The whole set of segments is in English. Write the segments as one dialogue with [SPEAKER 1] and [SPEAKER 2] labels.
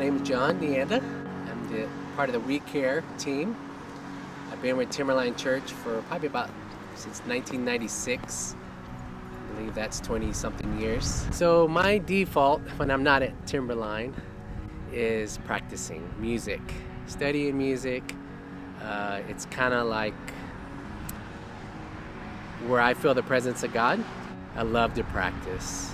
[SPEAKER 1] name is John DeAnda. I'm part of the We Care team. I've been with Timberline Church for probably since 1996. I believe that's 20-something years. So my default when I'm not at Timberline is practicing music, studying music. It's kind of like where I feel the presence of God. I love to practice.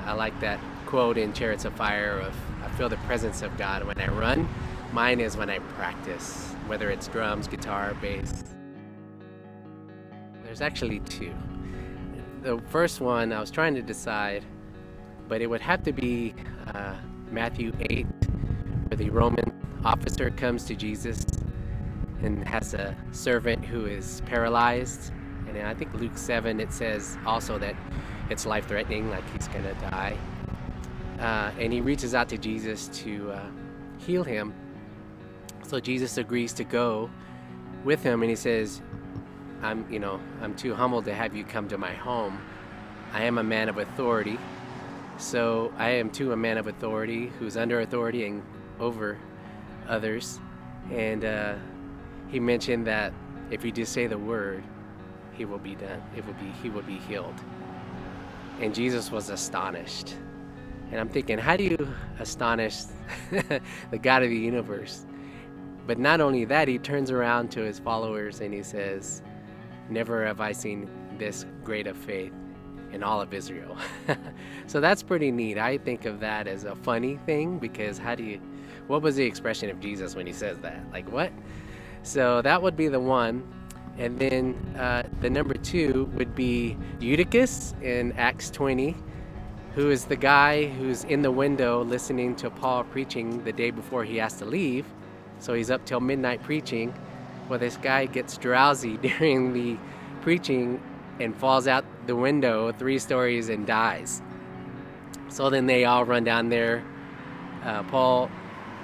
[SPEAKER 1] I like that quote in 𝗪𝗪cie 𝘀𝗿 of I feel the presence of God when I run. Mine is when I practice, whether it's drums, guitar, bass. There's actually two. The first one I was trying to decide, but it would have to be Matthew 8, where the Roman officer comes to Jesus and has a servant who is paralyzed. And I think Luke 7, it says also that it's life-threatening, like he's gonna die. And he reaches out to Jesus to heal him. So Jesus agrees to go with him, and he says, I'm too humbled to have you come to my home. I am a man of authority. So I am too a man of authority who's under authority and over others. And he mentioned that if you just say the word, he will be done. He will be healed. And Jesus was astonished. And I'm thinking, how do you astonish the God of the universe? But not only that, he turns around to his followers and he says, never have I seen this great of faith in all of Israel. So that's pretty neat. I think of that as a funny thing, because what was the expression of Jesus when he says that? Like what? So that would be the one. And then the number two would be Eutychus in Acts 20, who is the guy who's in the window listening to Paul preaching the day before he has to leave. So he's up till midnight preaching. Well, this guy gets drowsy during the preaching and falls out the window 3 stories and dies. So then they all run down there. Paul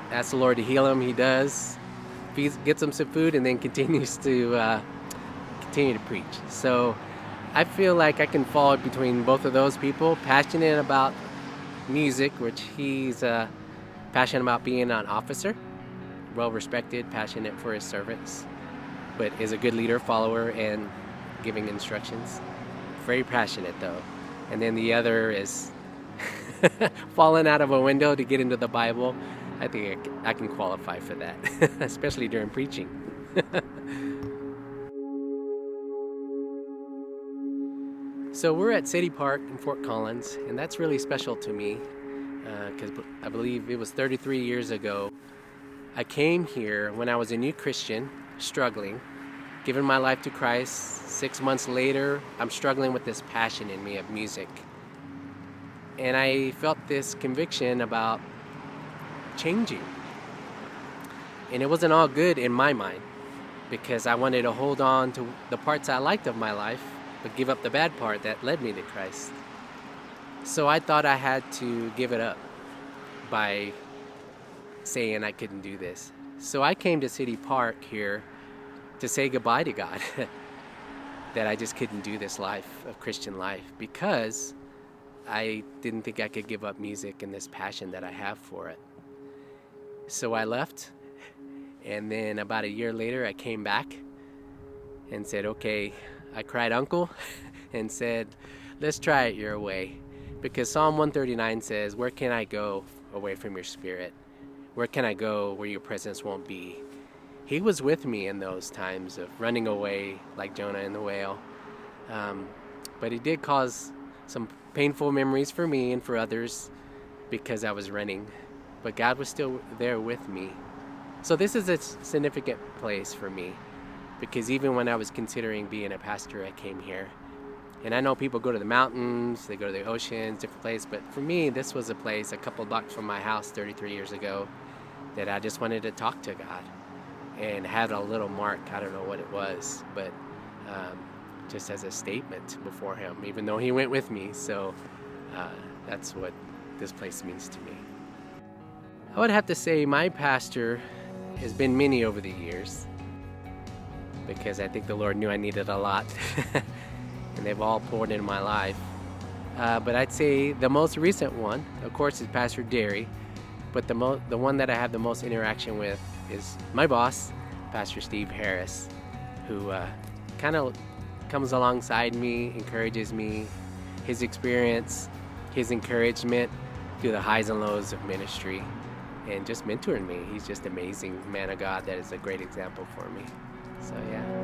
[SPEAKER 1] asks the Lord to heal him. He does. Gets him some food and then continues to preach. So I feel like I can fall between both of those people. Passionate about music, which he's passionate about being an officer, well respected, passionate for his servants, but is a good leader, follower, and giving instructions. Very passionate though. And then the other is falling out of a window to get into the Bible. I think I can qualify for that, especially during preaching. So we're at City Park in Fort Collins, and that's really special to me because I believe it was 33 years ago. I came here when I was a new Christian, struggling, giving my life to Christ. 6 months later, I'm struggling with this passion in me of music. And I felt this conviction about changing. And it wasn't all good in my mind, because I wanted to hold on to the parts I liked of my life, but give up the bad part that led me to Christ. So I thought I had to give it up by saying I couldn't do this. So I came to City Park here to say goodbye to God, that I just couldn't do this life of Christian life, because I didn't think I could give up music and this passion that I have for it. So I left, and then about a year later I came back and said, okay, I cried uncle and said, let's try it your way. Because Psalm 139 says, where can I go away from your spirit? Where can I go where your presence won't be? He was with me in those times of running away like Jonah and the whale. But it did cause some painful memories for me and for others because I was running. But God was still there with me. So this is a significant place for me, because even when I was considering being a pastor, I came here. And I know people go to the mountains, they go to the oceans, different places, but for me, this was a place a couple blocks from my house 33 years ago that I just wanted to talk to God and had a little mark. I don't know what it was, but just as a statement before him, even though he went with me. So that's what this place means to me. I would have to say my pastor has been many over the years, because I think the Lord knew I needed a lot. And they've all poured into my life. But I'd say the most recent one, of course, is Pastor Derry, But the one that I have the most interaction with is my boss, Pastor Steve Harris, who kind of comes alongside me, encourages me, his experience, his encouragement through the highs and lows of ministry, and just mentoring me. He's just amazing man of God that is a great example for me. So yeah.